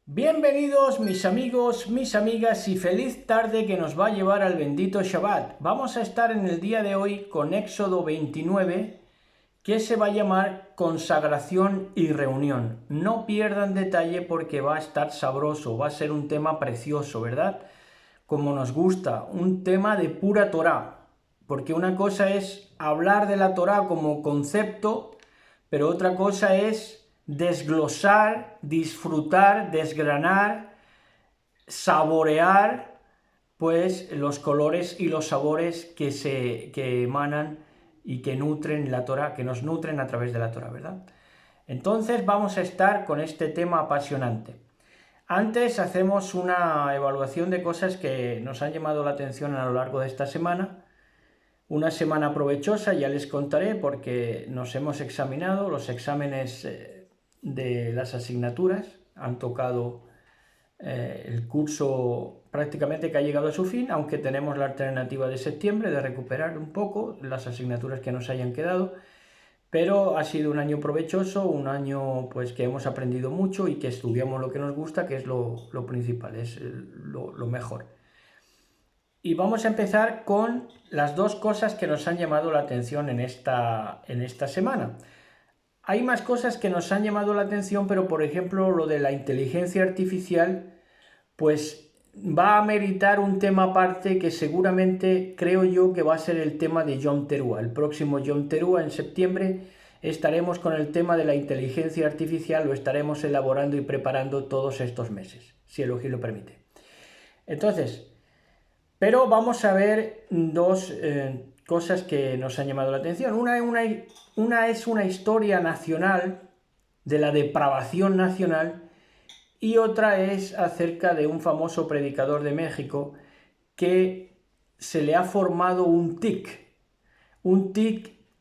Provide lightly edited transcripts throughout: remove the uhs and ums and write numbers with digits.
Bienvenidos mis amigos, mis amigas y feliz tarde que nos va a llevar al bendito Shabbat. Vamos a estar en el día de hoy con Éxodo 29, que se va a llamar Consagración y Reunión. No pierdan detalle porque va a estar sabroso, va a ser un tema precioso, ¿verdad? Como nos gusta, un tema de pura Torá, porque una cosa es hablar de la Torá como concepto, pero otra cosa es desglosar, disfrutar, desgranar, saborear, pues los colores y los sabores que emanan y que nutren la Torá, que nos nutren a través de la Torá, ¿verdad? Entonces vamos a estar con este tema apasionante. Antes hacemos una evaluación de cosas que nos han llamado la atención a lo largo de esta semana. Una semana provechosa, ya les contaré, porque nos hemos examinado los exámenes de las asignaturas, han tocado el curso prácticamente que ha llegado a su fin, aunque tenemos la alternativa de septiembre de recuperar un poco las asignaturas que nos hayan quedado, pero ha sido un año provechoso, un año pues que hemos aprendido mucho y que estudiamos lo que nos gusta, que es lo principal, es lo mejor. Y vamos a empezar con las dos cosas que nos han llamado la atención en esta semana. Hay más cosas que nos han llamado la atención, pero por ejemplo lo de la inteligencia artificial, pues va a meritar un tema aparte que seguramente creo yo que va a ser el tema de Yom Teruah. El próximo Yom Teruah en septiembre estaremos con el tema de la inteligencia artificial, lo estaremos elaborando y preparando todos estos meses, si Elohim lo permite. Entonces, pero vamos a ver dos cosas que nos han llamado la atención. Una es una historia nacional de la depravación nacional y otra es acerca de un famoso predicador de México que se le ha formado un tic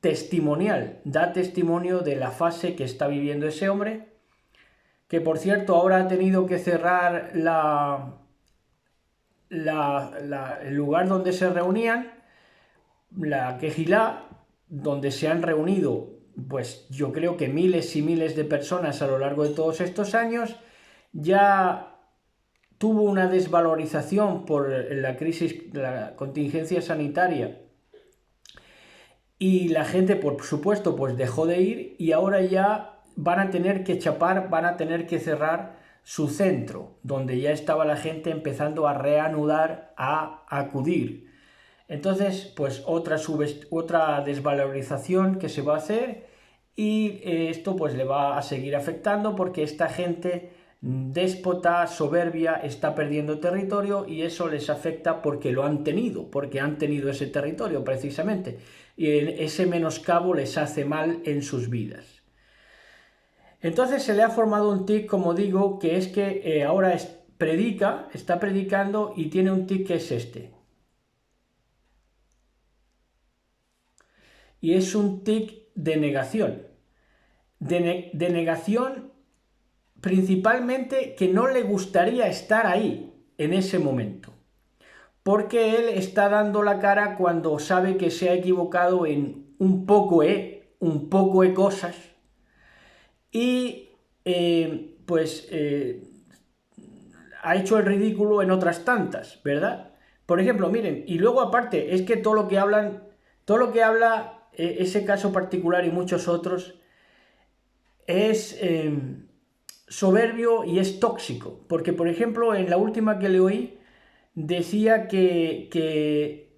testimonial, da testimonio de la fase que está viviendo ese hombre, que por cierto ahora ha tenido que cerrar el lugar donde se reunían, la Quejilá, donde se han reunido, pues yo creo que miles y miles de personas a lo largo de todos estos años, ya tuvo una desvalorización por la crisis, la contingencia sanitaria, y la gente, por supuesto, pues dejó de ir y ahora ya van a tener que chapar, van a tener que cerrar su centro, donde ya estaba la gente empezando a reanudar, a acudir. Entonces, pues otra desvalorización que se va a hacer y esto pues le va a seguir afectando porque esta gente déspota, soberbia, está perdiendo territorio y eso les afecta porque lo han tenido, porque han tenido ese territorio precisamente. Y ese menoscabo les hace mal en sus vidas. Entonces se le ha formado un tic, como digo, que es que ahora está predicando y tiene un tic que es este. Y es un tic de negación. De negación principalmente que no le gustaría estar ahí en ese momento. Porque él está dando la cara cuando sabe que se ha equivocado en un poco de cosas. Y ha hecho el ridículo en otras tantas, ¿verdad? Por ejemplo, miren, y luego aparte, es que todo lo que habla ese caso particular y muchos otros, es soberbio y es tóxico. Porque, por ejemplo, en la última que le oí, decía que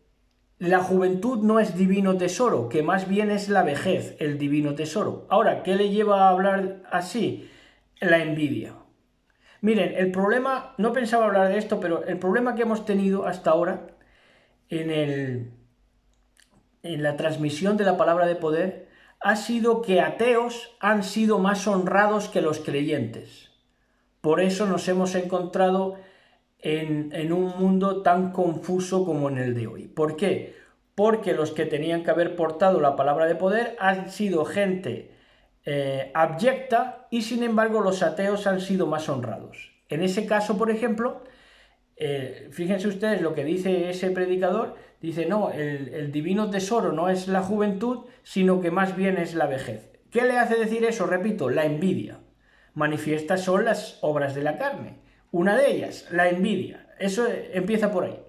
la juventud no es divino tesoro, que más bien es la vejez el divino tesoro. Ahora, ¿qué le lleva a hablar así? La envidia. Miren, el problema, no pensaba hablar de esto, pero el problema que hemos tenido hasta ahora en la transmisión de la palabra de poder ha sido que ateos han sido más honrados que los creyentes. Por eso nos hemos encontrado en un mundo tan confuso como en el de hoy. ¿Por qué? Porque los que tenían que haber portado la palabra de poder han sido gente abyecta y sin embargo los ateos han sido más honrados. En ese caso, por ejemplo, fíjense ustedes lo que dice ese predicador, dice no, el divino tesoro no es la juventud, sino que más bien es la vejez. ¿Qué le hace decir eso? Repito, la envidia. manifiesta son las obras de la carne. Una de ellas, la envidia. Eso empieza por ahí.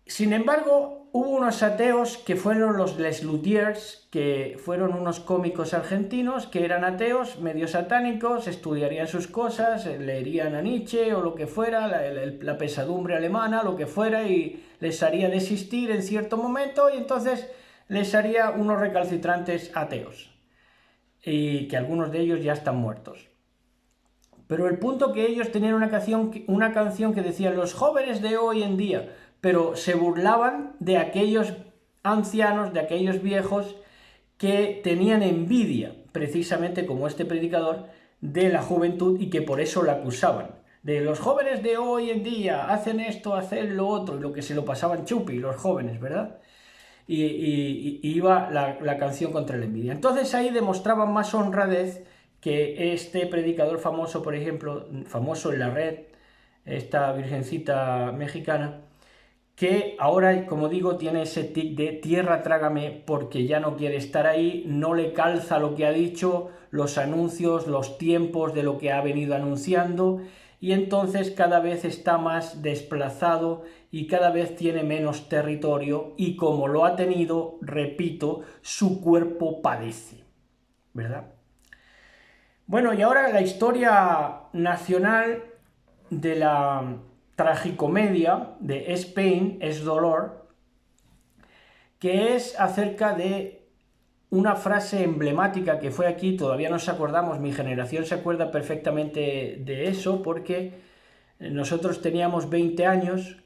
Sin embargo, hubo unos ateos que fueron los Les Luthiers, que fueron unos cómicos argentinos que eran ateos, medio satánicos, estudiarían sus cosas, leerían a Nietzsche o lo que fuera, la pesadumbre alemana, lo que fuera, y les haría desistir en cierto momento, y entonces les haría unos recalcitrantes ateos, y que algunos de ellos ya están muertos. Pero el punto que ellos tenían una canción que decía los jóvenes de hoy en día, pero se burlaban de aquellos ancianos, de aquellos viejos que tenían envidia, precisamente como este predicador, de la juventud, y que por eso la acusaban. De los jóvenes de hoy en día hacen esto, hacen lo otro, y lo que se lo pasaban chupi los jóvenes, ¿verdad? Y iba la canción contra la envidia. Entonces ahí demostraban más honradez que este predicador famoso, por ejemplo, famoso en la red, esta virgencita mexicana, que ahora, como digo, tiene ese tic de tierra trágame porque ya no quiere estar ahí, no le calza lo que ha dicho, los anuncios, los tiempos de lo que ha venido anunciando, y entonces cada vez está más desplazado y cada vez tiene menos territorio, y como lo ha tenido, repito, su cuerpo padece, ¿verdad? Bueno, y ahora la historia nacional de la tragicomedia de Es Pain, es Dolor, que es acerca de una frase emblemática que fue aquí, todavía nos acordamos, mi generación se acuerda perfectamente de eso, porque nosotros teníamos 20 años,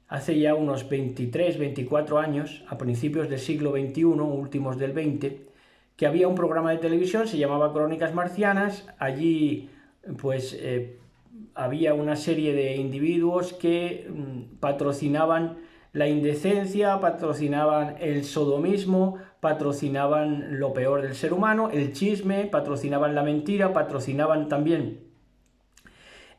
hace ya unos 23, 24 años, a principios del siglo XXI, últimos del XX, que había un programa de televisión, se llamaba Crónicas Marcianas. Allí pues había una serie de individuos que patrocinaban la indecencia, patrocinaban el sodomismo, patrocinaban lo peor del ser humano, el chisme, patrocinaban la mentira, patrocinaban también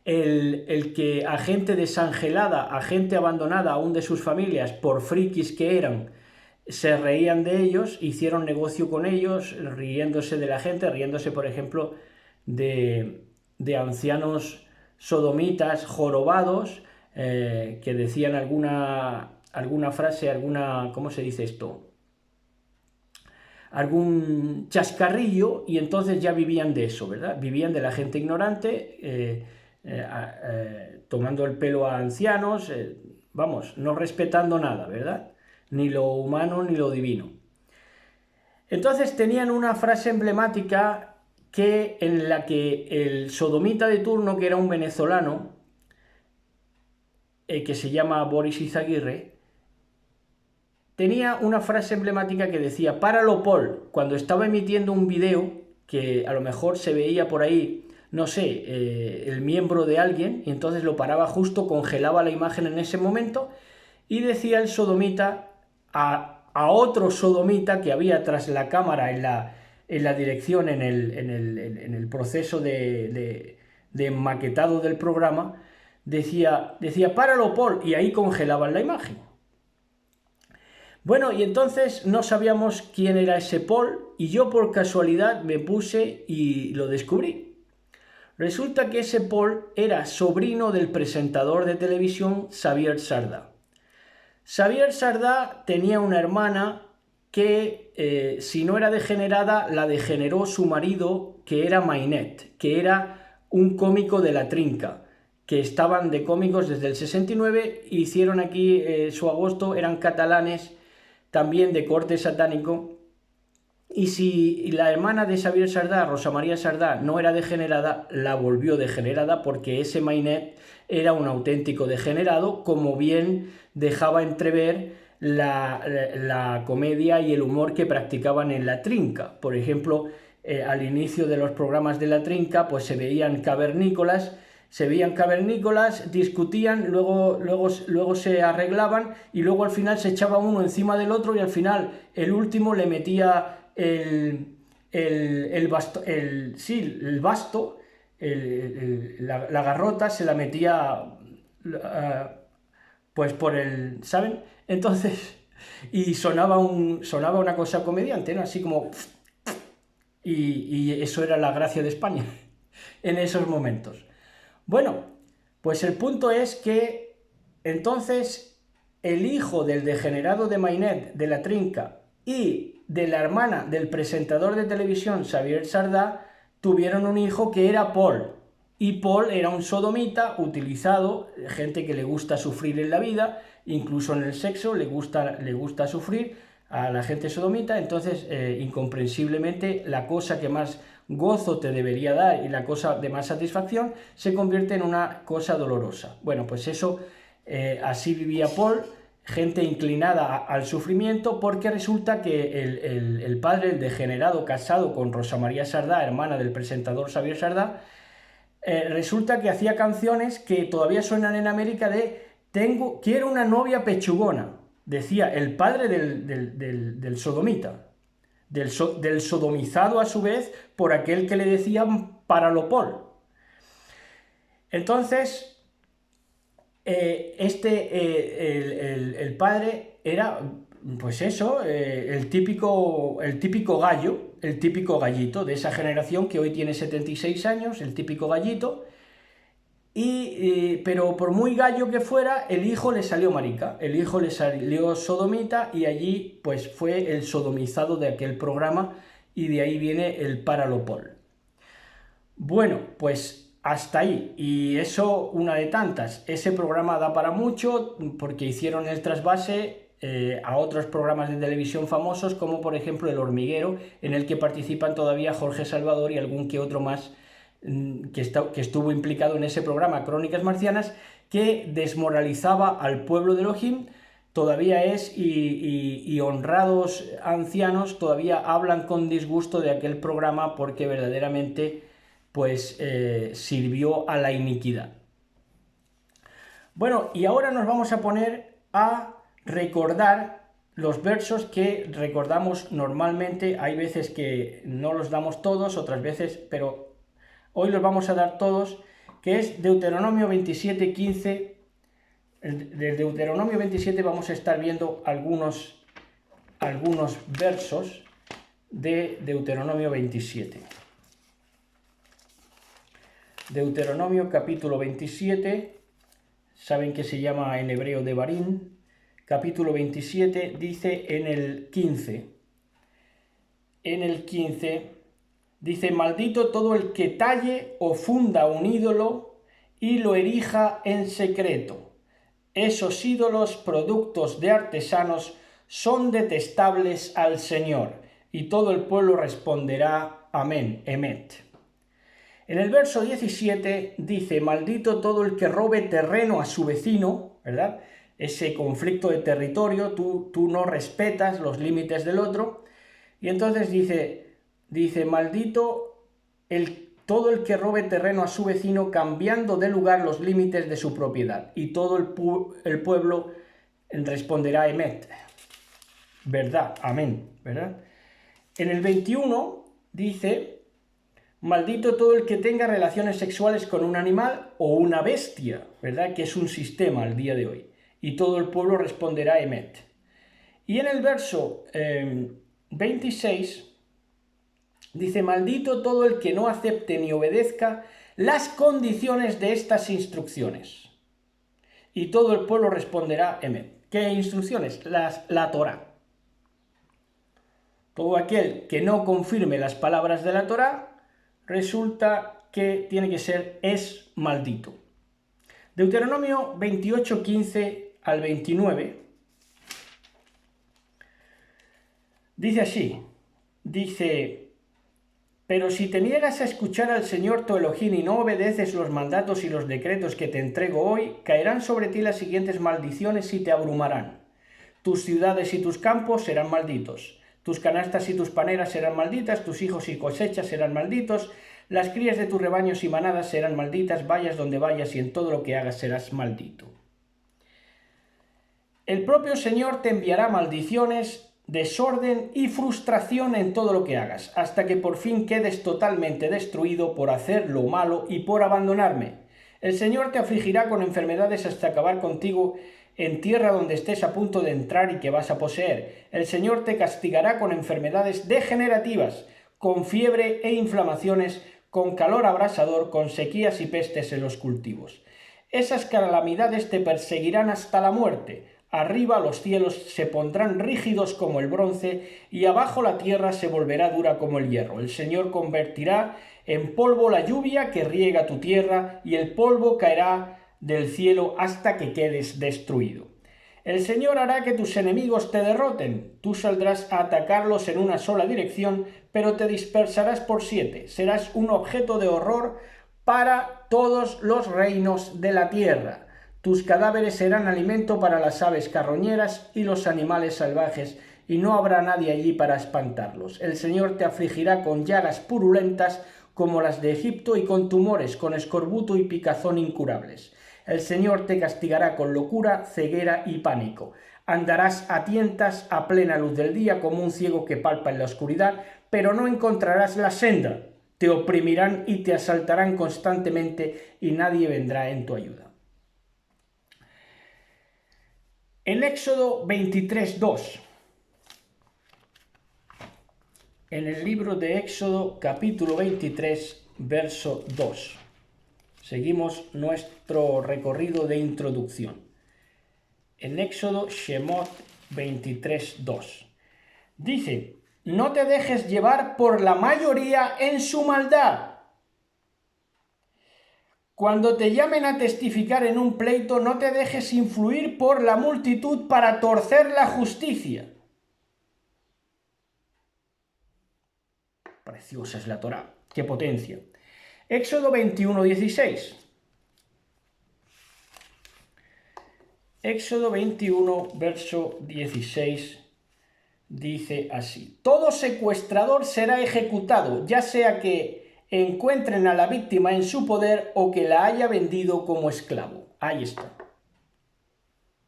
el que a gente desangelada, a gente abandonada aún de sus familias, por frikis que eran, se reían de ellos, hicieron negocio con ellos, riéndose de la gente, riéndose, por ejemplo, de ancianos sodomitas jorobados, que decían alguna frase, ¿cómo se dice esto? Algún chascarrillo, y entonces ya vivían de eso, ¿verdad? Vivían de la gente ignorante, tomando el pelo a ancianos, vamos, no respetando nada, ¿verdad? Ni lo humano ni lo divino. Entonces tenían una frase emblemática en la que el sodomita de turno, que era un venezolano, que se llama Boris Izaguirre, tenía una frase emblemática que decía: páralo, Paul, cuando estaba emitiendo un video que a lo mejor se veía por ahí, no sé, el miembro de alguien, y entonces lo paraba justo, congelaba la imagen en ese momento, y decía el sodomita a otro sodomita que había tras la cámara en la dirección, en el proceso de maquetado del programa, decía páralo, Paul, y ahí congelaban la imagen. Bueno, y entonces no sabíamos quién era ese Paul, y yo por casualidad me puse y lo descubrí. Resulta que ese Paul era sobrino del presentador de televisión Xavier Sardá. Xavier Sardá tenía una hermana que, si no era degenerada, la degeneró su marido, que era Mainet, que era un cómico de La Trinca, que estaban de cómicos desde el 69, hicieron aquí su agosto, eran catalanes, también de corte satánico. Y si la hermana de Xavier Sardá, Rosa María Sardá, no era degenerada, la volvió degenerada, porque ese Mainet era un auténtico degenerado, como bien dejaba entrever la comedia y el humor que practicaban en La Trinca. Por ejemplo, al inicio de los programas de La Trinca, pues se veían cavernícolas, discutían, luego se arreglaban, y luego al final se echaba uno encima del otro, y al final el último le metía la garrota, se la metía pues por el, ¿saben? Entonces, y sonaba una cosa comediante, ¿no? Así como, y eso era la gracia de España en esos momentos. Bueno, pues el punto es que entonces el hijo del degenerado de Mainet, de la Trinca, y de la hermana del presentador de televisión Xavier Sardá tuvieron un hijo que era Paul. Y Paul era un sodomita utilizado, gente que le gusta sufrir en la vida, incluso en el sexo le gusta sufrir a la gente sodomita. Entonces incomprensiblemente la cosa que más gozo te debería dar y la cosa de más satisfacción se convierte en una cosa dolorosa. Bueno, pues eso, así vivía Paul, gente inclinada al sufrimiento, porque resulta que el padre, el degenerado casado con Rosa María Sardá, hermana del presentador Xavier Sardá, resulta que hacía canciones que todavía suenan en América de quiero una novia pechugona, decía el padre del sodomita, del sodomizado a su vez por aquel que le decían Paralopol. Entonces, el padre era, pues eso, el típico gallo, el típico gallito de esa generación que hoy tiene 76 años, el típico gallito, pero por muy gallo que fuera, el hijo le salió marica, el hijo le salió sodomita y allí pues fue el sodomizado de aquel programa y de ahí viene el Paralopol. Bueno, pues hasta ahí, y eso una de tantas. Ese programa da para mucho porque hicieron el trasvase a otros programas de televisión famosos, como por ejemplo El Hormiguero, en el que participan todavía Jorge Salvador y algún que otro más que estuvo implicado en ese programa, Crónicas Marcianas, que desmoralizaba al pueblo de Elohim. Todavía es, y honrados ancianos todavía hablan con disgusto de aquel programa porque verdaderamente pues sirvió a la iniquidad. Bueno, y ahora nos vamos a poner a recordar los versos que recordamos normalmente. Hay veces que no los damos todos, otras veces, pero hoy los vamos a dar todos, que es Deuteronomio 27:15. Del Deuteronomio 27 vamos a estar viendo algunos versos de Deuteronomio 27. Deuteronomio capítulo 27, saben que se llama en hebreo Devarim, capítulo 27, dice en el 15, dice: maldito todo el que talle o funda un ídolo y lo erija en secreto. Esos ídolos, productos de artesanos, son detestables al Señor. Y todo el pueblo responderá amén, emet. En el verso 17 dice: maldito todo el que robe terreno a su vecino, ¿verdad? Ese conflicto de territorio, tú no respetas los límites del otro. Y entonces dice maldito todo el que robe terreno a su vecino, cambiando de lugar los límites de su propiedad. Y todo el pueblo responderá emet, verdad, amén, ¿verdad? En el 21 dice: maldito todo el que tenga relaciones sexuales con un animal o una bestia, ¿verdad? Que es un sistema al día de hoy. Y todo el pueblo responderá emet. Y en el verso 26 dice: maldito todo el que no acepte ni obedezca las condiciones de estas instrucciones. Y todo el pueblo responderá emet. ¿Qué instrucciones? La Torá. Todo aquel que no confirme las palabras de la Torá, resulta que tiene que ser, es maldito. Deuteronomio 28, 15 al 29, dice así, pero si te niegas a escuchar al Señor tu Elohim y no obedeces los mandatos y los decretos que te entrego hoy, caerán sobre ti las siguientes maldiciones y te abrumarán. Tus ciudades y tus campos serán malditos. Tus canastas y tus paneras serán malditas, tus hijos y cosechas serán malditos, las crías de tus rebaños y manadas serán malditas, vayas donde vayas y en todo lo que hagas serás maldito. El propio Señor te enviará maldiciones, desorden y frustración en todo lo que hagas, hasta que por fin quedes totalmente destruido por hacer lo malo y por abandonarme. El Señor te afligirá con enfermedades hasta acabar contigo en tierra donde estés a punto de entrar y que vas a poseer. El Señor te castigará con enfermedades degenerativas, con fiebre e inflamaciones, con calor abrasador, con sequías y pestes en los cultivos. Esas calamidades te perseguirán hasta la muerte. Arriba los cielos se pondrán rígidos como el bronce y abajo la tierra se volverá dura como el hierro. El Señor convertirá en polvo la lluvia que riega tu tierra y el polvo caerá del cielo hasta que quedes destruido. El Señor hará que tus enemigos te derroten. Tú saldrás a atacarlos en una sola dirección, pero te dispersarás por 7. Serás un objeto de horror para todos los reinos de la tierra. Tus cadáveres serán alimento para las aves carroñeras y los animales salvajes, y no habrá nadie allí para espantarlos. El Señor te afligirá con llagas purulentas como las de Egipto y con tumores, con escorbuto y picazón incurables. El Señor te castigará con locura, ceguera y pánico. Andarás a tientas a plena luz del día como un ciego que palpa en la oscuridad, pero no encontrarás la senda. Te oprimirán y te asaltarán constantemente y nadie vendrá en tu ayuda. En Éxodo 23:2, en el libro de Éxodo capítulo 23, verso 2, seguimos nuestro recorrido de introducción. En Éxodo Shemot 23:2 dice: no te dejes llevar por la mayoría en su maldad. Cuando te llamen a testificar en un pleito, no te dejes influir por la multitud para torcer la justicia. Preciosa es la Torá, qué potencia. Éxodo 21:16. Éxodo 21, verso 16, dice así: todo secuestrador será ejecutado, ya sea que encuentren a la víctima en su poder o que la haya vendido como esclavo. Ahí está.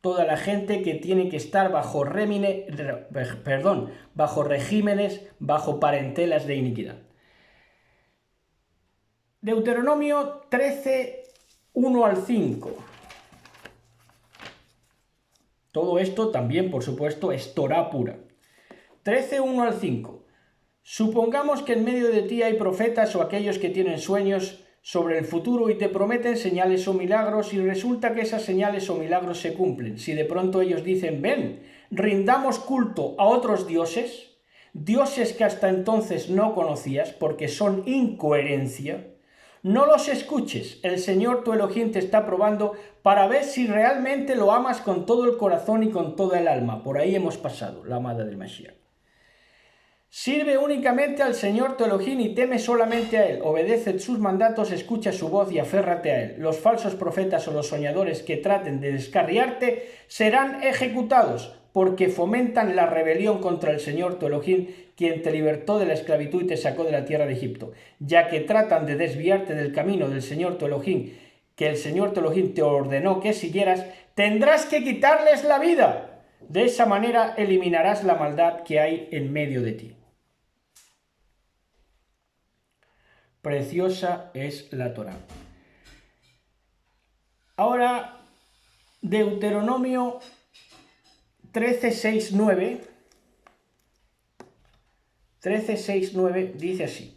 Toda la gente que tiene que estar bajo regímenes, bajo parentelas de iniquidad. Deuteronomio 13, 1 al 5. Todo esto también, por supuesto, es Torá pura. 13, 1 al 5. Supongamos que en medio de ti hay profetas o aquellos que tienen sueños sobre el futuro y te prometen señales o milagros y resulta que esas señales o milagros se cumplen. Si de pronto ellos dicen: ven, rindamos culto a otros dioses, dioses que hasta entonces no conocías porque son incoherencia, no los escuches. El Señor tu Elohim te está probando para ver si realmente lo amas con todo el corazón y con toda el alma. Por ahí hemos pasado, la amada del Mashiach. Sirve únicamente al Señor tu Elohim y teme solamente a Él. Obedece sus mandatos, escucha su voz y aférrate a Él. Los falsos profetas o los soñadores que traten de descarriarte serán ejecutados porque fomentan la rebelión contra el Señor tu Elohim, quien te libertó de la esclavitud y te sacó de la tierra de Egipto. Ya que tratan de desviarte del camino del Señor tu Elohim, que el Señor tu Elohim te ordenó que siguieras, tendrás que quitarles la vida. De esa manera eliminarás la maldad que hay en medio de ti. Preciosa es la Torá. Ahora, Deuteronomio 13, 6, 9. 13, 6, 9 dice así.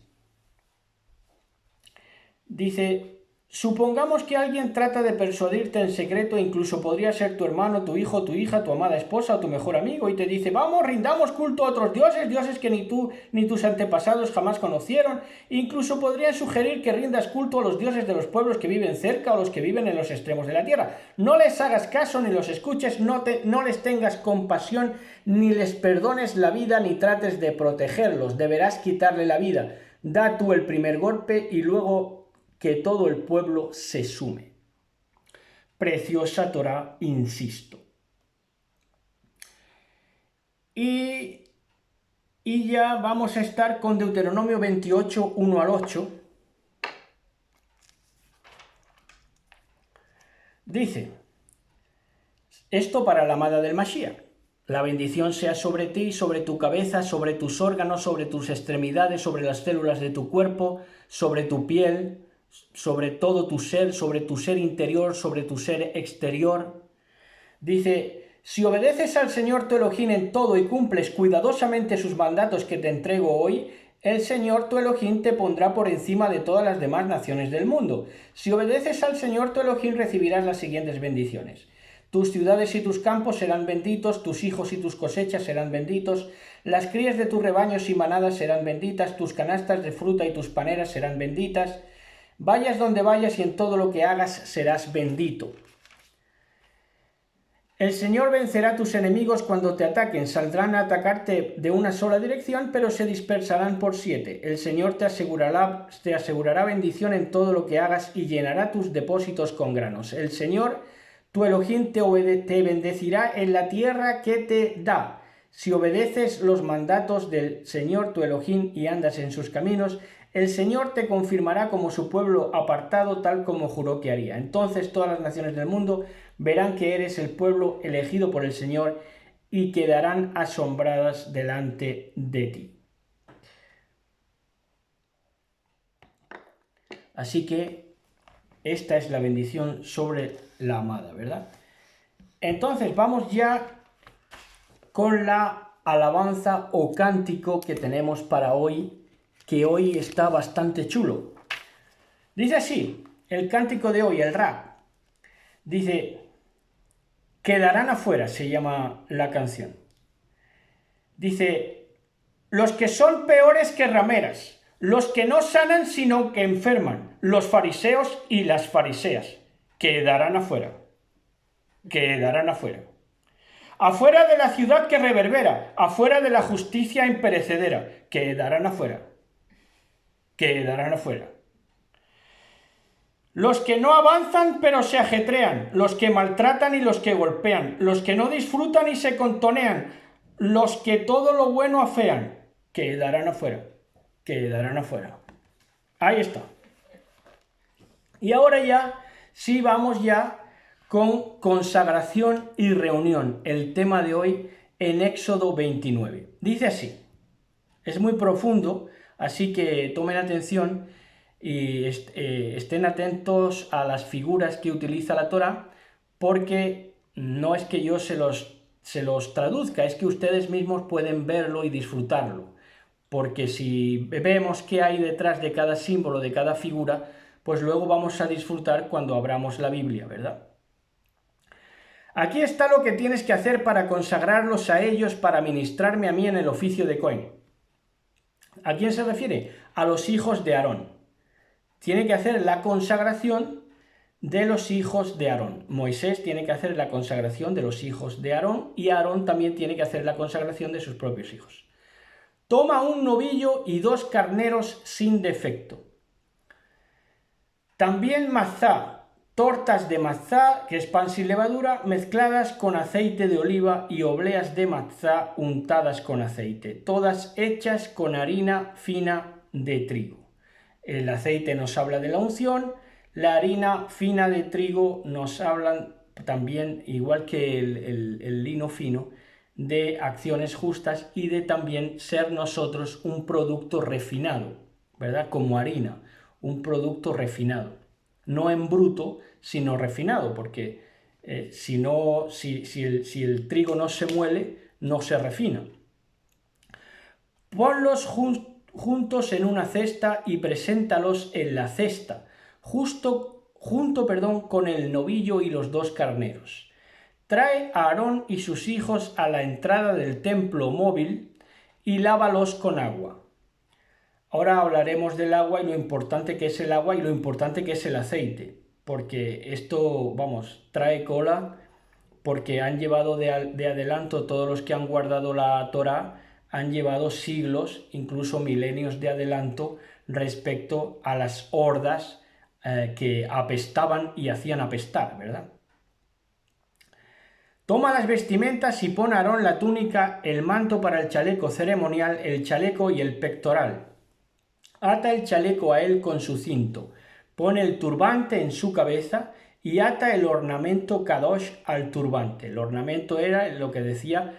Dice: supongamos que alguien trata de persuadirte en secreto, incluso podría ser tu hermano, tu hijo, tu hija, tu amada esposa o tu mejor amigo, y te dice: vamos, rindamos culto a otros dioses, dioses que ni tú ni tus antepasados jamás conocieron. Incluso podrían sugerir que rindas culto a los dioses de los pueblos que viven cerca o los que viven en los extremos de la tierra. No les hagas caso ni los escuches, no les tengas compasión, ni les perdones la vida, ni trates de protegerlos. Deberás quitarle la vida. Da tú el primer golpe y luego que todo el pueblo se sume. Preciosa Torá, insisto. Y ya vamos a estar con Deuteronomio 28, 1 al 8. Dice: esto para la amada del Mashiach. La bendición sea sobre ti, sobre tu cabeza, sobre tus órganos, sobre tus extremidades, sobre las células de tu cuerpo, sobre tu piel, sobre todo tu ser interior, sobre tu ser exterior. Dice: si obedeces al Señor tu Elohim en todo y cumples cuidadosamente sus mandatos que te entrego hoy, el Señor tu Elohim te pondrá por encima de todas las demás naciones del mundo. Si obedeces al Señor tu Elohim recibirás las siguientes bendiciones. Tus ciudades y tus campos serán benditos, tus hijos y tus cosechas serán benditos, las crías de tus rebaños y manadas serán benditas, tus canastas de fruta y tus paneras serán benditas. Vayas donde vayas y en todo lo que hagas serás bendito. El Señor vencerá a tus enemigos cuando te ataquen, saldrán a atacarte de una sola dirección, pero se dispersarán por 7. El Señor te asegurará bendición en todo lo que hagas y llenará tus depósitos con granos. El Señor, tu Elohim, te bendecirá en la tierra que te da. Si obedeces los mandatos del Señor, tu Elohim, y andas en sus caminos, el Señor te confirmará como su pueblo apartado, tal como juró que haría. Entonces todas las naciones del mundo verán que eres el pueblo elegido por el Señor y quedarán asombradas delante de ti. Así que esta es la bendición sobre la amada, ¿verdad? Entonces vamos ya con la alabanza o cántico que tenemos para hoy, que hoy está bastante chulo. Dice así, el cántico de hoy, el rap, dice, quedarán afuera, se llama la canción. Dice, los que son peores que rameras, los que no sanan sino que enferman, los fariseos y las fariseas, quedarán afuera, quedarán afuera. Afuera de la ciudad que reverbera, afuera de la justicia imperecedera, quedarán afuera, quedarán afuera. Los que no avanzan pero se ajetrean, los que maltratan y los que golpean, los que no disfrutan y se contonean, los que todo lo bueno afean, quedarán afuera, quedarán afuera. Ahí está. Y ahora ya, sí vamos ya con consagración y reunión, el tema de hoy en Éxodo 29. Dice así, es muy profundo, así que tomen atención y estén atentos a las figuras que utiliza la Torá, porque no es que yo se los traduzca, es que ustedes mismos pueden verlo y disfrutarlo, porque si vemos qué hay detrás de cada símbolo, de cada figura, pues luego vamos a disfrutar cuando abramos la Biblia, ¿verdad? Aquí está lo que tienes que hacer para consagrarlos a ellos, para ministrarme a mí en el oficio de Cohen. ¿A quién se refiere? A los hijos de Aarón. Tiene que hacer la consagración de los hijos de Aarón. Moisés tiene que hacer la consagración de los hijos de Aarón y Aarón también tiene que hacer la consagración de sus propios hijos. Toma un novillo y 2 carneros sin defecto. También mazá, tortas de mazá, que es pan sin levadura, mezcladas con aceite de oliva y obleas de mazá untadas con aceite, todas hechas con harina fina de trigo. El aceite nos habla de la unción, la harina fina de trigo nos hablan también, igual que el lino fino, de acciones justas y de también ser nosotros un producto refinado, ¿verdad? Como harina, un producto refinado. No en bruto, sino refinado, porque si el trigo no se muele, no se refina. Ponlos juntos en una cesta y preséntalos en la cesta, junto con el novillo y los 2 carneros. Trae a Aarón y sus hijos a la entrada del templo móvil y lávalos con agua. Ahora hablaremos del agua y lo importante que es el agua y lo importante que es el aceite, porque esto, vamos, trae cola, porque han llevado de adelanto todos los que han guardado la Torá, han llevado siglos, incluso milenios de adelanto respecto a las hordas que apestaban y hacían apestar, ¿verdad? Toma las vestimentas y pon a Aarón la túnica, el manto para el chaleco ceremonial, el chaleco y el pectoral. Ata el chaleco a él con su cinto, pone el turbante en su cabeza y ata el ornamento kadosh al turbante. El ornamento era lo que decía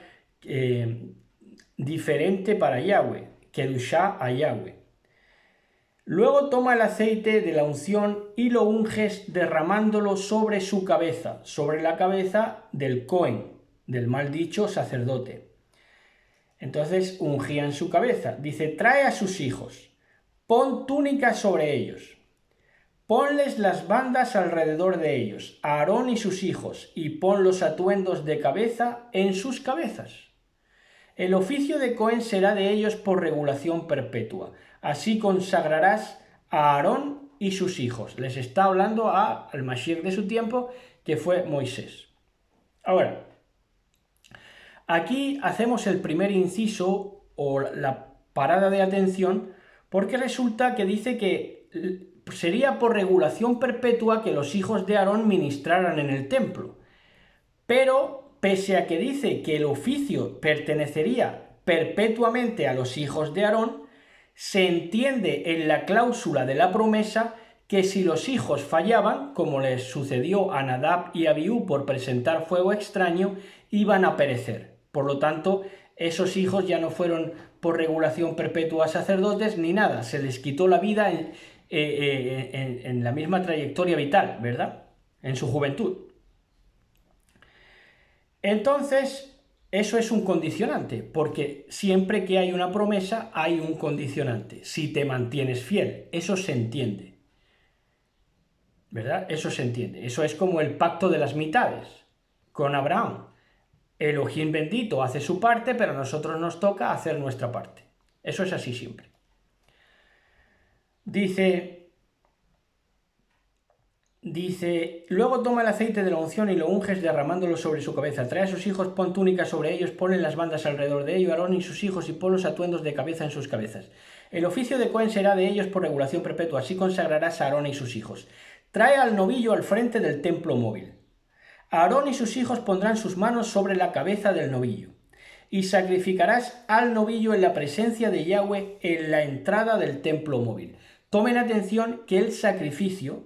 diferente para Yahweh, kedushá a Yahweh. Luego toma el aceite de la unción y lo unges derramándolo sobre su cabeza, sobre la cabeza del Cohen, del mal dicho sacerdote. Entonces ungían su cabeza. Dice, trae a sus hijos, pon túnicas sobre ellos, ponles las bandas alrededor de ellos, a Aarón y sus hijos, y pon los atuendos de cabeza en sus cabezas. El oficio de Cohen será de ellos por regulación perpetua. Así consagrarás a Aarón y sus hijos. Les está hablando al Mashiach de su tiempo, que fue Moisés. Ahora, aquí hacemos el primer inciso o la parada de atención, porque resulta que dice que sería por regulación perpetua que los hijos de Aarón ministraran en el templo. Pero, pese a que dice que el oficio pertenecería perpetuamente a los hijos de Aarón, se entiende en la cláusula de la promesa que si los hijos fallaban, como les sucedió a Nadab y Abiú por presentar fuego extraño, iban a perecer. Por lo tanto, esos hijos ya no fueron por regulación perpetua sacerdotes ni nada, se les quitó la vida en la misma trayectoria vital, ¿verdad? En su juventud. Entonces, eso es un condicionante, porque siempre que hay una promesa hay un condicionante. Si te mantienes fiel, eso se entiende, ¿verdad? Eso se entiende. Eso es como el pacto de las mitades con Abraham. Elohim bendito hace su parte, pero a nosotros nos toca hacer nuestra parte. Eso es así siempre. Dice, luego toma el aceite de la unción y lo unges derramándolo sobre su cabeza. Trae a sus hijos, pon túnicas sobre ellos, ponle las bandas alrededor de ellos, Aarón y sus hijos, y pon los atuendos de cabeza en sus cabezas. El oficio de Cohen será de ellos por regulación perpetua, así consagrarás a Aarón y sus hijos. Trae al novillo al frente del templo móvil. Aarón y sus hijos pondrán sus manos sobre la cabeza del novillo. Y sacrificarás al novillo en la presencia de Yahweh en la entrada del templo móvil. Tomen atención que el sacrificio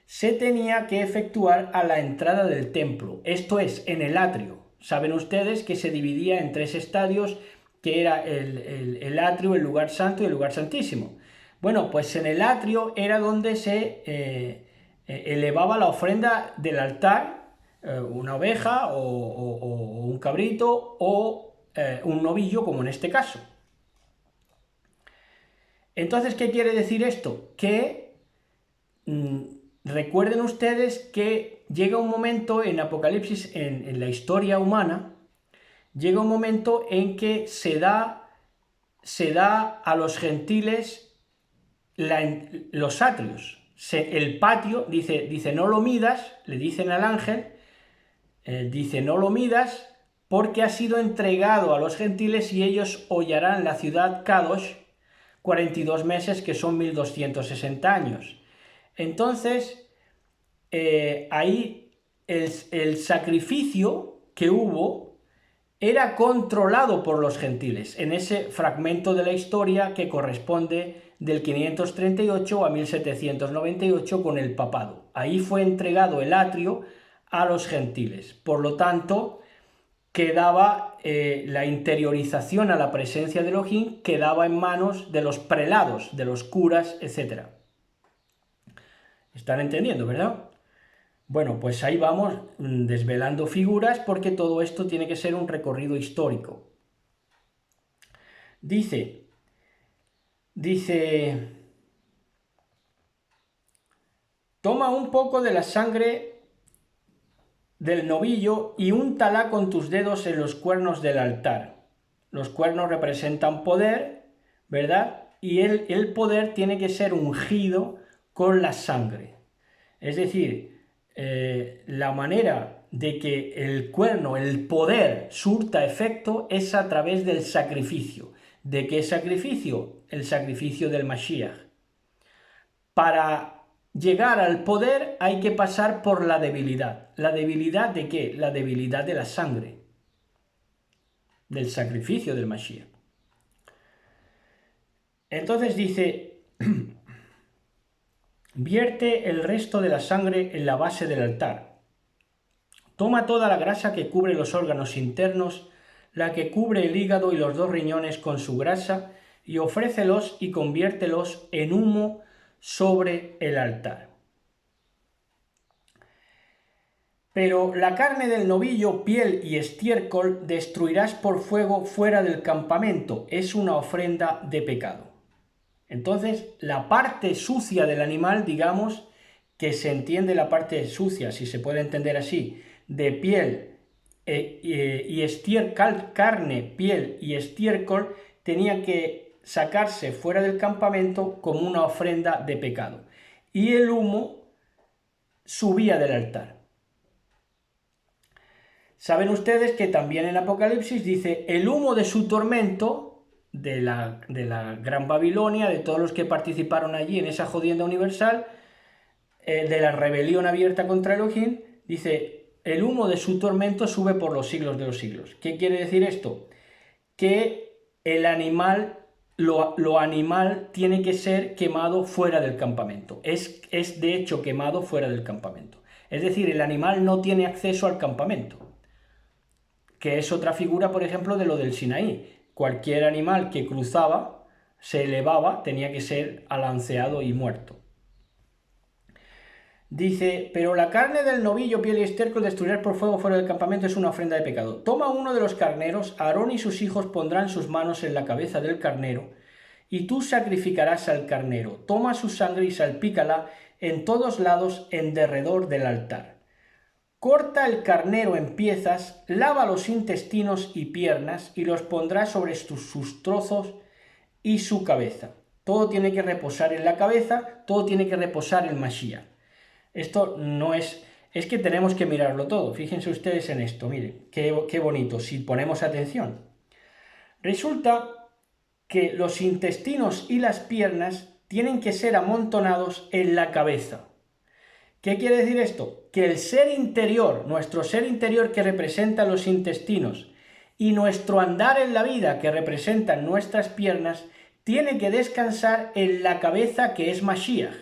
se tenía que efectuar a la entrada del templo, esto es, en el atrio. Saben ustedes que se dividía en 3 estadios, que era el atrio, el lugar santo y el lugar santísimo. Bueno, pues en el atrio era donde se elevaba la ofrenda del altar, una oveja o un cabrito o un novillo, como en este caso. Entonces, ¿qué quiere decir esto? Que recuerden ustedes que llega un momento en Apocalipsis, en la historia humana, llega un momento en que se da a los gentiles los atrios. El patio, dice no lo midas, le dicen al ángel, dice no lo midas porque ha sido entregado a los gentiles y ellos hollarán la ciudad Kadosh 42 meses, que son 1260 años. Entonces, ahí el sacrificio que hubo era controlado por los gentiles, en ese fragmento de la historia que corresponde del 538 a 1798 con el papado. Ahí fue entregado el atrio a los gentiles. Por lo tanto, quedaba la interiorización a la presencia de Elohim, quedaba en manos de los prelados, de los curas, etc. ¿Están entendiendo, verdad? Bueno, pues ahí vamos desvelando figuras, porque todo esto tiene que ser un recorrido histórico. Dice, toma un poco de la sangre del novillo y úntala con tus dedos en los cuernos del altar. Los cuernos representan poder, ¿verdad? Y el poder tiene que ser ungido con la sangre. Es decir, la manera de que el cuerno, el poder, surta efecto es a través del sacrificio. ¿De qué sacrificio? El sacrificio del Mashiach. Para llegar al poder hay que pasar por la debilidad. ¿La debilidad de qué? La debilidad de la sangre, del sacrificio del Mashiach. Entonces dice, vierte el resto de la sangre en la base del altar. Toma toda la grasa que cubre los órganos internos, la que cubre el hígado y los 2 riñones con su grasa, y ofrécelos y conviértelos en humo sobre el altar. Pero la carne del novillo, piel y estiércol destruirás por fuego fuera del campamento. Es una ofrenda de pecado. Entonces, la parte sucia del animal, digamos, que se entiende la parte sucia, si se puede entender así, de piel y estiércol, carne, piel y estiércol, tenía que sacarse fuera del campamento como una ofrenda de pecado. Y el humo subía del altar. Saben ustedes que también en Apocalipsis dice, el humo de su tormento, de la Gran Babilonia, de todos los que participaron allí en esa jodienda universal, de la rebelión abierta contra Elohim, dice, el humo de su tormento sube por los siglos de los siglos. ¿Qué quiere decir esto? Que el animal, lo animal tiene que ser quemado fuera del campamento. Es de hecho quemado fuera del campamento. Es decir, el animal no tiene acceso al campamento, que es otra figura, por ejemplo, de lo del Sinaí. Cualquier animal que cruzaba, se elevaba, tenía que ser alanceado y muerto. Dice, pero la carne del novillo, piel y estiércol destruirás por fuego fuera del campamento, es una ofrenda de pecado. Toma uno de los carneros, Aarón y sus hijos pondrán sus manos en la cabeza del carnero, y tú sacrificarás al carnero. Toma su sangre y salpícala en todos lados en derredor del altar. Corta el carnero en piezas, lava los intestinos y piernas, y los pondrás sobre sus trozos y su cabeza. Todo tiene que reposar en la cabeza, todo tiene que reposar en Mashiach. Esto no es que tenemos que mirarlo todo. Fíjense ustedes en esto, miren, qué bonito, si ponemos atención. Resulta que los intestinos y las piernas tienen que ser amontonados en la cabeza. ¿Qué quiere decir esto? Que el ser interior, nuestro ser interior que representa los intestinos, y nuestro andar en la vida que representan nuestras piernas, tiene que descansar en la cabeza que es Mashiach.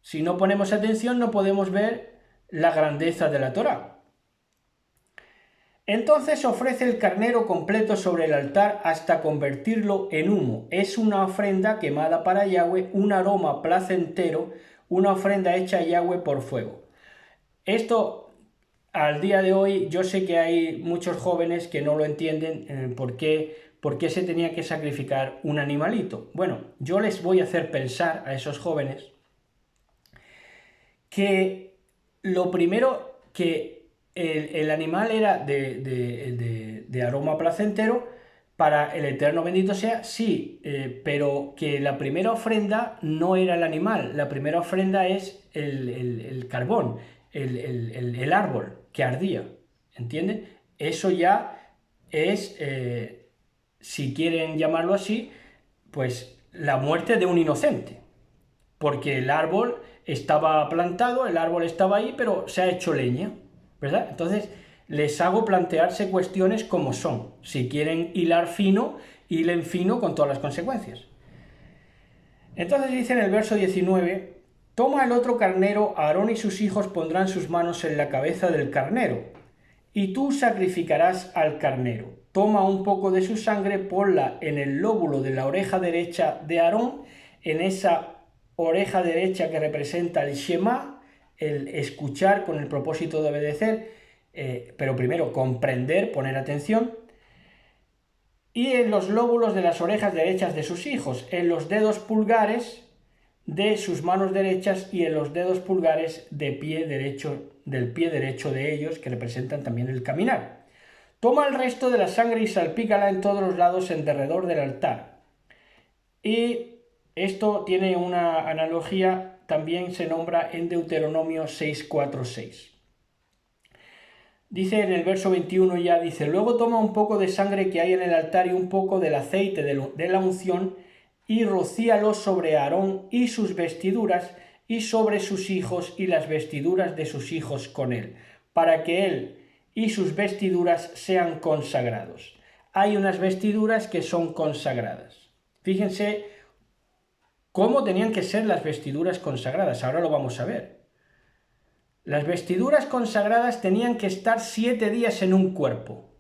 Si no ponemos atención, no podemos ver la grandeza de la Torá. Entonces ofrece el carnero completo sobre el altar hasta convertirlo en humo. Es una ofrenda quemada para Yahweh, un aroma placentero, una ofrenda hecha a Yahweh por fuego. Esto, al día de hoy, yo sé que hay muchos jóvenes que no lo entienden por qué se tenía que sacrificar un animalito. Bueno, yo les voy a hacer pensar a esos jóvenes que lo primero que el animal era de aroma placentero para el Eterno bendito sea, sí, pero que la primera ofrenda no era el animal, la primera ofrenda es el carbón, el árbol que ardía, ¿entienden? Eso ya es, si quieren llamarlo así, pues la muerte de un inocente, porque el árbol estaba plantado, el árbol estaba ahí, pero se ha hecho leña, ¿verdad? Entonces, les hago plantearse cuestiones como son. Si quieren hilar fino, hilen fino con todas las consecuencias. Entonces dice en el verso 19, toma el otro carnero, Aarón y sus hijos pondrán sus manos en la cabeza del carnero, y tú sacrificarás al carnero. Toma un poco de su sangre, ponla en el lóbulo de la oreja derecha de Aarón, en esa oreja derecha que representa el Shema, el escuchar con el propósito de obedecer, pero primero comprender, poner atención, y en los lóbulos de las orejas derechas de sus hijos, en los dedos pulgares de sus manos derechas y en los dedos pulgares del pie derecho de ellos, que representan también el caminar. Toma el resto de la sangre y salpícala en todos los lados en derredor del altar. Y esto tiene una analogía, también se nombra en Deuteronomio 6:4-6. Dice en el verso 21 ya, dice, luego toma un poco de sangre que hay en el altar y un poco del aceite de la unción y rocíalo sobre Aarón y sus vestiduras y sobre sus hijos y las vestiduras de sus hijos con él, para que él y sus vestiduras sean consagrados. Hay unas vestiduras que son consagradas. Fíjense cómo tenían que ser las vestiduras consagradas, ahora lo vamos a ver. Las vestiduras consagradas tenían que estar 7 días en un cuerpo,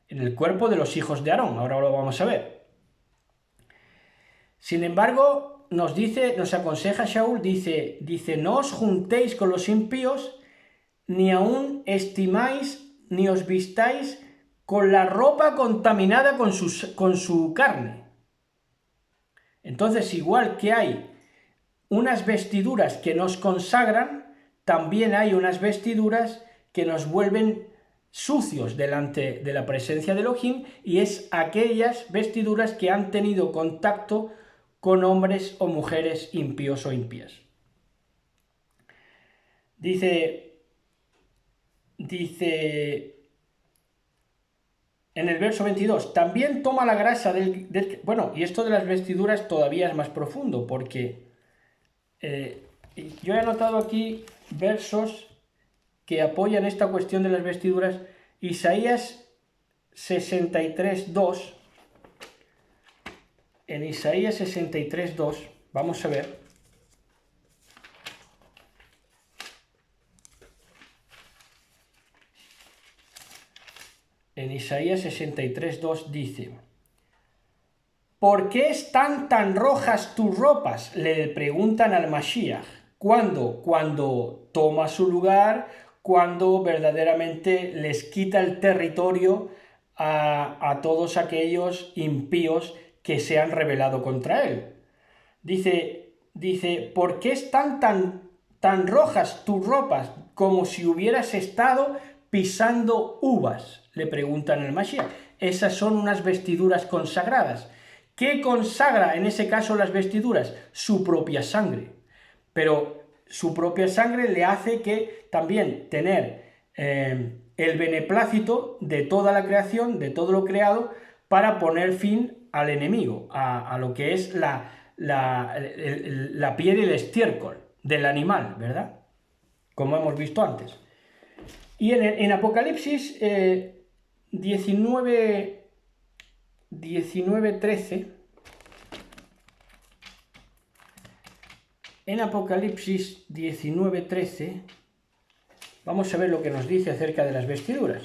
en el cuerpo de los hijos de Aarón, ahora lo vamos a ver. Sin embargo, nos aconseja Shaul, dice, no os juntéis con los impíos, ni aún estimáis, ni os vistáis con la ropa contaminada con su carne. Entonces, igual que hay unas vestiduras que nos consagran, también hay unas vestiduras que nos vuelven sucios delante de la presencia de Elohim, y es aquellas vestiduras que han tenido contacto con hombres o mujeres impíos o impías. Dice en el verso 22, también toma la grasa bueno, y esto de las vestiduras todavía es más profundo, porque yo he anotado aquí versos que apoyan esta cuestión de las vestiduras. Isaías 63:2. En Isaías 63:2, vamos a ver. En Isaías 63:2 dice: ¿por qué están tan rojas tus ropas?, le preguntan al Mashiach. ¿Cuándo? Cuando toma su lugar, cuando verdaderamente les quita el territorio a todos aquellos impíos que se han rebelado contra él. Dice, ¿por qué están tan rojas tus ropas, como si hubieras estado pisando uvas?, le preguntan al Mashiach. Esas son unas vestiduras consagradas. ¿Qué consagra en ese caso las vestiduras? Su propia sangre. Pero su propia sangre le hace que también tener el beneplácito de toda la creación, de todo lo creado, para poner fin al enemigo, a lo que es la piel y el estiércol del animal, ¿verdad? Como hemos visto antes. Y en Apocalipsis 19:13, en Apocalipsis 19:13, vamos a ver lo que nos dice acerca de las vestiduras.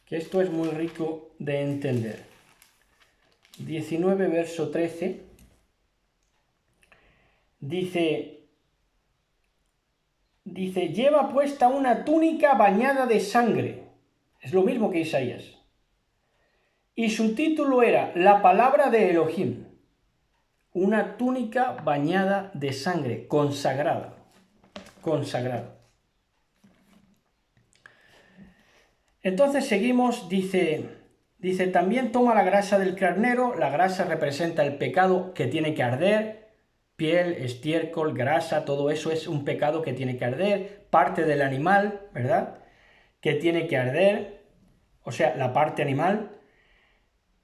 Que esto es muy rico de entender. 19, verso 13, dice, lleva puesta una túnica bañada de sangre. Es lo mismo que Isaías. Y su título era La palabra de Elohim. Una túnica bañada de sangre, consagrada. Consagrada. Entonces seguimos, dice, también toma la grasa del carnero. La grasa representa el pecado que tiene que arder. Piel, estiércol, grasa, todo eso es un pecado que tiene que arder. Parte del animal, ¿verdad?, que tiene que arder, o sea, la parte animal.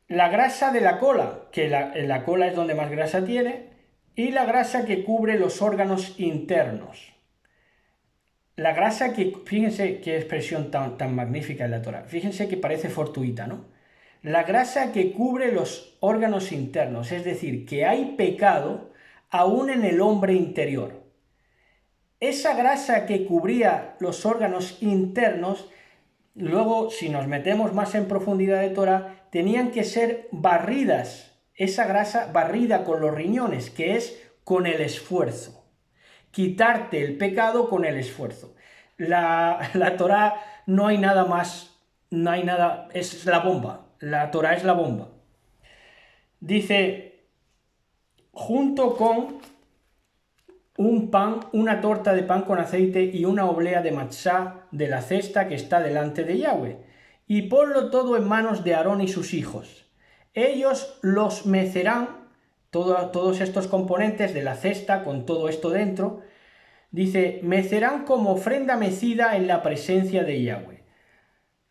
La grasa de la cola, que la cola es donde más grasa tiene, y la grasa que cubre los órganos internos. La grasa que, fíjense qué expresión tan magnífica en la Torá, fíjense que parece fortuita, ¿no? La grasa que cubre los órganos internos, es decir, que hay pecado aún en el hombre interior. Esa grasa que cubría los órganos internos, luego, si nos metemos más en profundidad de Torá, tenían que ser barridas, esa grasa barrida con los riñones, que es con el esfuerzo. Quitarte el pecado con el esfuerzo. La Torá no hay nada más, no hay nada, es la bomba. La Torá es la bomba. Dice, junto con un pan, una torta de pan con aceite y una oblea de matzá de la cesta que está delante de Yahweh, y ponlo todo en manos de Aarón y sus hijos. Ellos los mecerán, todos estos componentes de la cesta con todo esto dentro, dice, mecerán como ofrenda mecida en la presencia de Yahweh.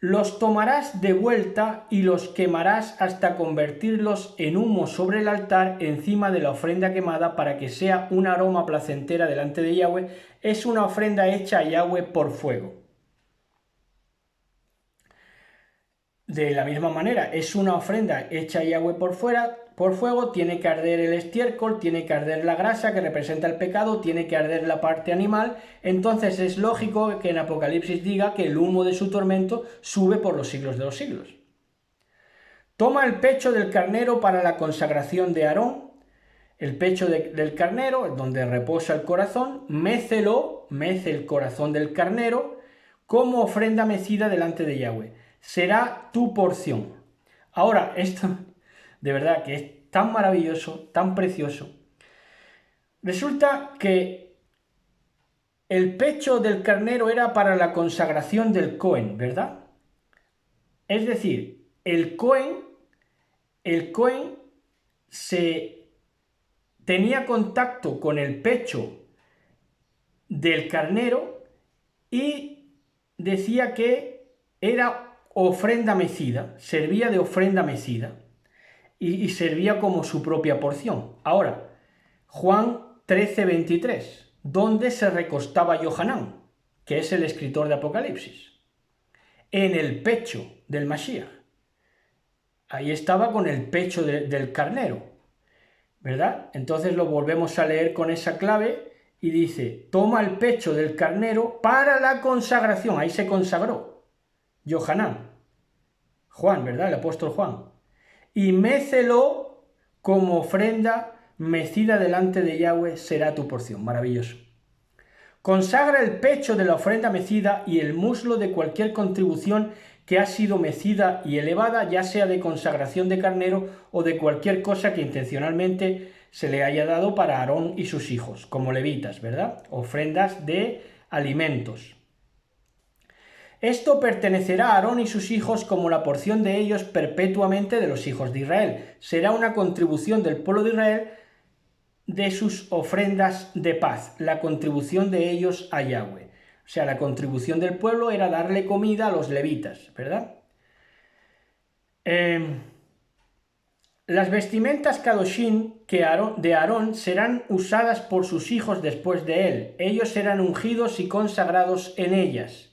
Los tomarás de vuelta y los quemarás hasta convertirlos en humo sobre el altar encima de la ofrenda quemada, para que sea un aroma placentera delante de Yahweh. Es una ofrenda hecha a Yahweh por fuego. De la misma manera, es una ofrenda hecha a Yahweh por fuego, tiene que arder el estiércol, tiene que arder la grasa que representa el pecado, tiene que arder la parte animal. Entonces es lógico que en Apocalipsis diga que el humo de su tormento sube por los siglos de los siglos. toma el pecho del carnero para la consagración de Aarón, el pecho del carnero, donde reposa el corazón, mece el corazón del carnero como ofrenda mecida delante de Yahweh. Será tu porción. Ahora, esto de verdad que es tan maravilloso, tan precioso. Resulta que el pecho del carnero era para la consagración del Cohen, ¿verdad? Es decir, el Cohen tenía contacto con el pecho del carnero y decía que era ofrenda mecida, servía de ofrenda mecida y servía como su propia porción. Ahora, Juan 13:23, ¿dónde se recostaba Yohanan, que es el escritor de Apocalipsis? En el pecho del Mashiach. Ahí estaba con el pecho del carnero, ¿verdad? Entonces lo volvemos a leer con esa clave y dice, toma el pecho del carnero para la consagración. Ahí se consagró Yohanan, Juan, ¿verdad? El apóstol Juan. Y mécelo como ofrenda mecida delante de Yahweh, será tu porción. Maravilloso. Consagra el pecho de la ofrenda mecida y el muslo de cualquier contribución que ha sido mecida y elevada, ya sea de consagración de carnero o de cualquier cosa que intencionalmente se le haya dado para Aarón y sus hijos, como levitas, ¿verdad? Ofrendas de alimentos. Esto pertenecerá a Aarón y sus hijos como la porción de ellos perpetuamente de los hijos de Israel. Será una contribución del pueblo de Israel de sus ofrendas de paz, la contribución de ellos a Yahweh. O sea, la contribución del pueblo era darle comida a los levitas, ¿verdad? Las vestimentas Kadoshim de Aarón serán usadas por sus hijos después de él. Ellos serán ungidos y consagrados en ellas.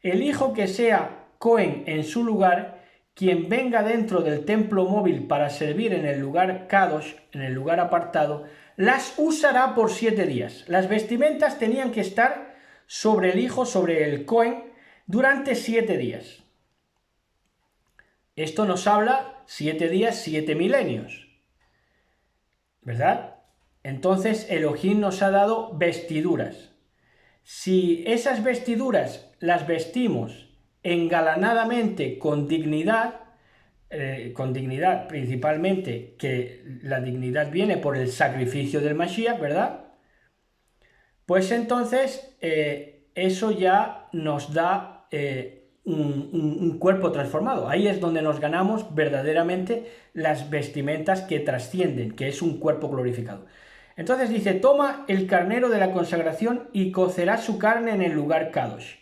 El hijo que sea Cohen en su lugar, quien venga dentro del templo móvil para servir en el lugar Kadosh, en el lugar apartado, las usará por 7 días. Las vestimentas tenían que estar sobre el hijo, sobre el Cohen, durante 7 días. Esto nos habla 7 días, 7 milenios, ¿verdad? Entonces Elohim nos ha dado vestiduras. Si esas vestiduras las vestimos engalanadamente con dignidad principalmente, que la dignidad viene por el sacrificio del Mashiach, ¿verdad? Pues entonces eso ya nos da un cuerpo transformado. Ahí es donde nos ganamos verdaderamente las vestimentas que trascienden, que es un cuerpo glorificado. Entonces dice, toma el carnero de la consagración y cocerá su carne en el lugar Kadosh,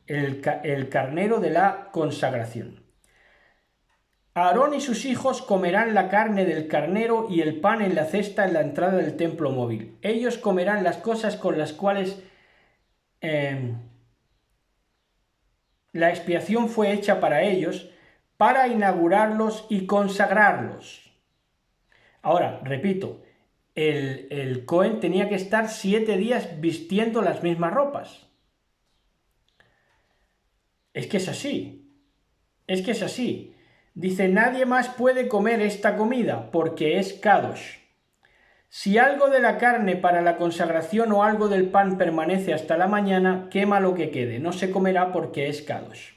el carnero de la consagración. Aarón y sus hijos comerán la carne del carnero y el pan en la cesta en la entrada del templo móvil. Ellos comerán las cosas con las cuales la expiación fue hecha para ellos, para inaugurarlos y consagrarlos. Ahora, repito, el Cohen tenía que estar 7 días vistiendo las mismas ropas. Es que es así. Es que es así. Dice, nadie más puede comer esta comida porque es Kadosh. Si algo de la carne para la consagración o algo del pan permanece hasta la mañana, quema lo que quede, no se comerá porque es Kadosh.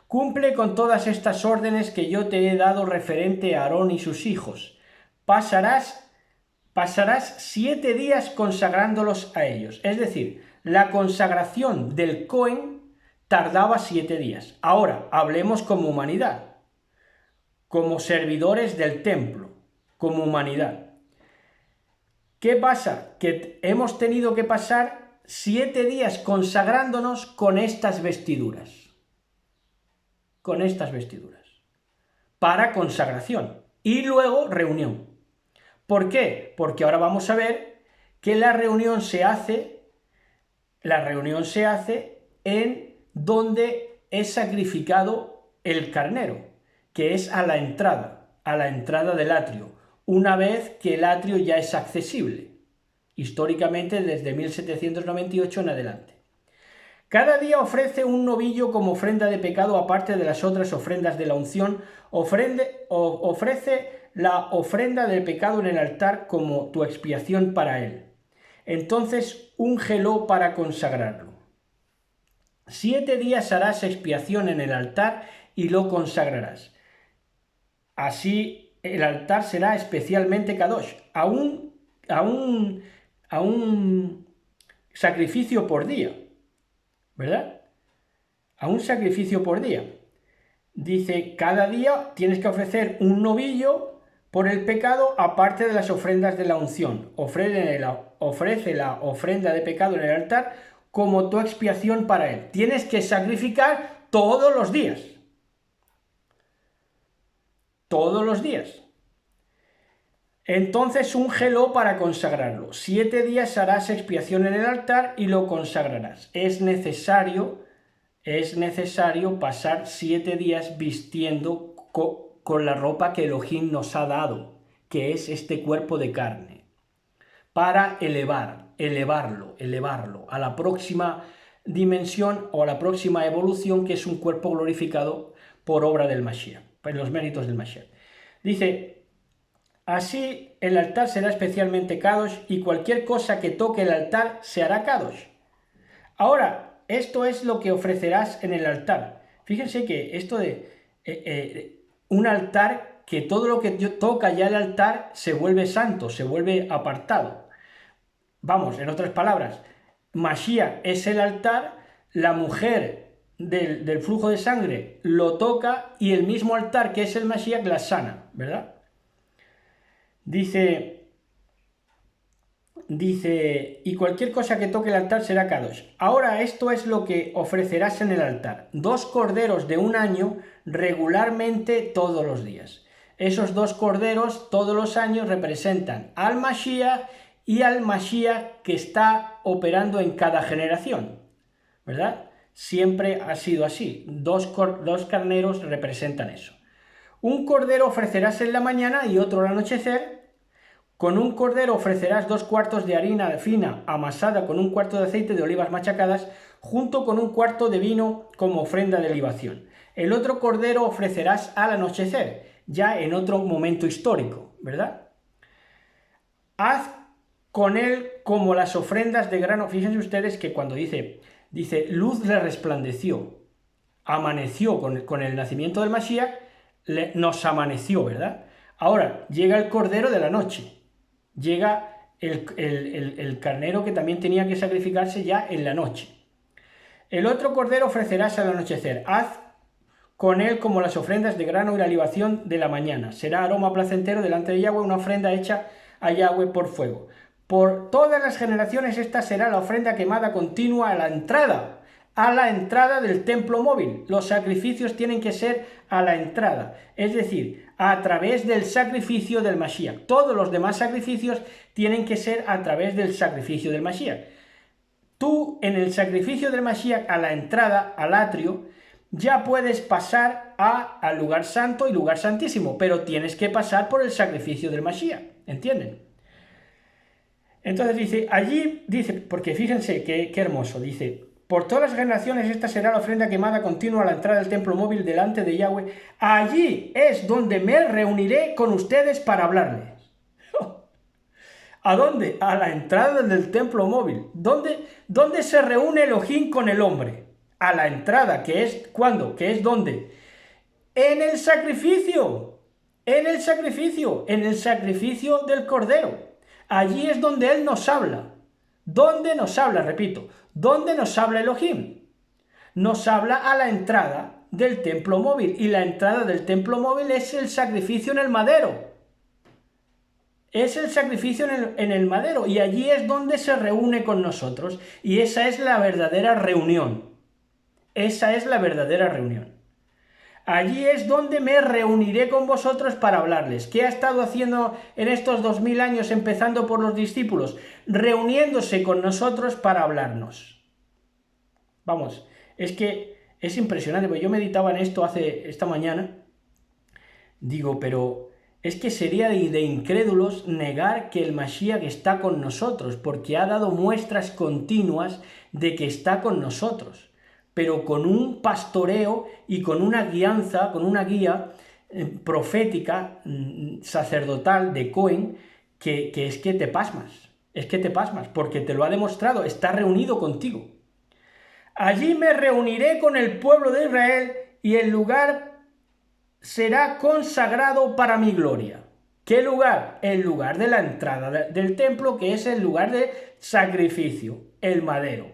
Cumple con todas estas órdenes que yo te he dado referente a Aarón y sus hijos. Pasarás 7 días consagrándolos a ellos. Es decir, la consagración del Cohen tardaba 7 días. Ahora, hablemos como humanidad, como servidores del templo, como humanidad. ¿Qué pasa? Que hemos tenido que pasar 7 días consagrándonos con estas vestiduras. Con estas vestiduras. Para consagración. Y luego reunión. ¿Por qué? Porque ahora vamos a ver que la reunión se hace en donde es sacrificado el carnero, que es a la entrada del atrio, una vez que el atrio ya es accesible, históricamente desde 1798 en adelante. Cada día ofrece un novillo como ofrenda de pecado, aparte de las otras ofrendas de la unción. Ofrece la ofrenda del pecado en el altar como tu expiación para él. Entonces úngelo para consagrarlo. 7 días harás expiación en el altar y lo consagrarás. Así el altar será especialmente kadosh, a un sacrificio por día, ¿verdad? A un sacrificio por día. Dice, cada día tienes que ofrecer un novillo por el pecado, aparte de las ofrendas de la unción. Ofrece la ofrenda de pecado en el altar como tu expiación para él. Tienes que sacrificar todos los días. Todos los días. Entonces úngelo para consagrarlo. 7 días harás expiación en el altar y lo consagrarás. Es necesario pasar 7 días vistiendo con la ropa que Elohim nos ha dado, que es este cuerpo de carne, para elevarlo a la próxima dimensión o a la próxima evolución, que es un cuerpo glorificado por obra del Mashiach, por los méritos del Mashiach. Dice, así el altar será especialmente kadosh y cualquier cosa que toque el altar se hará kadosh. Ahora, esto es lo que ofrecerás en el altar. Fíjense que esto de un altar, que todo lo que toca ya el altar se vuelve santo, se vuelve apartado. Vamos, en otras palabras, Mashiach es el altar, la mujer del flujo de sangre lo toca y el mismo altar que es el Mashiach la sana, ¿verdad? Dice, y cualquier cosa que toque el altar será kadosh. Ahora esto es lo que ofrecerás en el altar: 2 corderos de 1 año regularmente todos los días. Esos 2 corderos todos los años representan al Mashiach y al Mashiach que está operando en cada generación, ¿verdad? Siempre ha sido así. 2 carneros representan eso. Un cordero ofrecerás en la mañana y otro al anochecer. Con un cordero ofrecerás 2 cuartos de harina fina amasada con 1 cuarto de aceite de olivas machacadas, junto con 1 cuarto de vino como ofrenda de libación. El otro cordero ofrecerás al anochecer, ya en otro momento histórico, ¿verdad? Haz con él como las ofrendas de grano. Fíjense ustedes que cuando dice luz le resplandeció, amaneció con el nacimiento del Mashiach, nos amaneció, ¿verdad? Ahora llega el cordero de la noche. Llega el carnero que también tenía que sacrificarse ya en la noche. El otro cordero ofrecerás al anochecer. Haz con él como las ofrendas de grano y la libación de la mañana. Será aroma placentero delante de Yahweh, una ofrenda hecha a Yahweh por fuego. Por todas las generaciones esta será la ofrenda quemada continua a la entrada del templo móvil. Los sacrificios tienen que ser a la entrada, es decir, a través del sacrificio del Mashiach. Todos los demás sacrificios tienen que ser a través del sacrificio del Mashiach. Tú, en el sacrificio del Mashiach, a la entrada, al atrio, ya puedes pasar al lugar santo y lugar santísimo, pero tienes que pasar por el sacrificio del Mashiach, ¿entienden? Entonces dice, porque fíjense qué hermoso, dice: por todas las generaciones esta será la ofrenda quemada continua a la entrada del templo móvil delante de Yahweh. Allí es donde me reuniré con ustedes para hablarles. ¿A dónde? A la entrada del templo móvil. ¿Dónde se reúne Elohim con el hombre? A la entrada, que es ¿cuándo? ¿Que es dónde? En el sacrificio. En el sacrificio del Cordero. Allí es donde Él nos habla. ¿Dónde nos habla? Repito, ¿dónde nos habla Elohim? Nos habla a la entrada del templo móvil, y la entrada del templo móvil es el sacrificio en el madero. Es el sacrificio en el madero, y allí es donde se reúne con nosotros, y esa es la verdadera reunión. Esa es la verdadera reunión. Allí es donde me reuniré con vosotros para hablarles. ¿Qué ha estado haciendo en estos 2000 años, empezando por los discípulos? Reuniéndose con nosotros para hablarnos. Vamos, es que es impresionante, porque yo meditaba en esto esta mañana. Digo, pero es que sería de incrédulos negar que el Mashiach está con nosotros, porque ha dado muestras continuas de que está con nosotros, pero con un pastoreo y con una guianza, con una guía profética, sacerdotal de Cohen, que es que te pasmas, porque te lo ha demostrado, está reunido contigo. Allí me reuniré con el pueblo de Israel y el lugar será consagrado para mi gloria. ¿Qué lugar? El lugar de la entrada del templo, que es el lugar de sacrificio, el madero,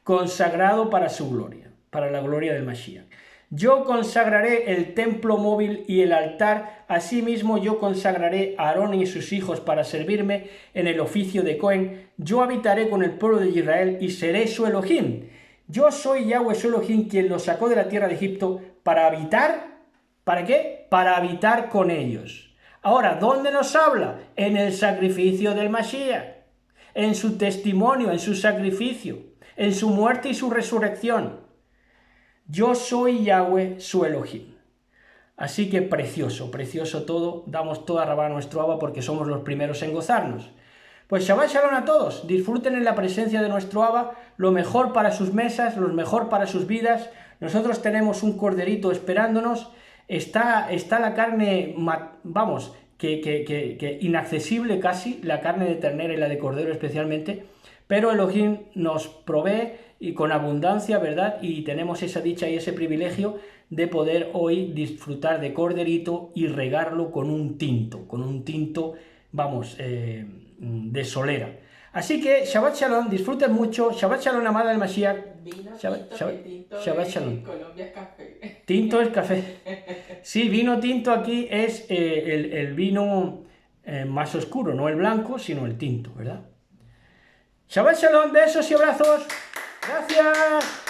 consagrado para su gloria, para la gloria del Mashiach. Yo consagraré el templo móvil y el altar, asimismo yo consagraré a Aarón y sus hijos para servirme en el oficio de Cohen. Yo habitaré con el pueblo de Israel y seré su Elohim. Yo soy Yahweh su Elohim, quien los sacó de la tierra de Egipto para habitar. ¿Para qué? Para habitar con ellos. Ahora, ¿dónde nos habla? En el sacrificio del Mashiach, en su testimonio, en su sacrificio, en su muerte y su resurrección. Yo soy Yahweh su Elohim. Así que precioso, precioso todo. Damos toda rabá a nuestro Abba porque somos los primeros en gozarnos. Pues Shabbat Shalom a todos. Disfruten en la presencia de nuestro Abba lo mejor para sus mesas, lo mejor para sus vidas. Nosotros tenemos un corderito esperándonos. Está la carne, vamos, que inaccesible casi, la carne de ternera y la de cordero especialmente, pero Elohim nos provee y con abundancia, ¿verdad? Y tenemos esa dicha y ese privilegio de poder hoy disfrutar de corderito y regarlo con un tinto, vamos, de solera. Así que Shabbat Shalom, disfruten mucho. Shabbat Shalom, amada del Mashiach. Shabbat Shalom. En Colombia es café. Tinto es café. Sí, vino tinto aquí es el vino más oscuro, no el blanco, sino el tinto, ¿verdad? Shabbat Shalom, besos y abrazos. Gracias.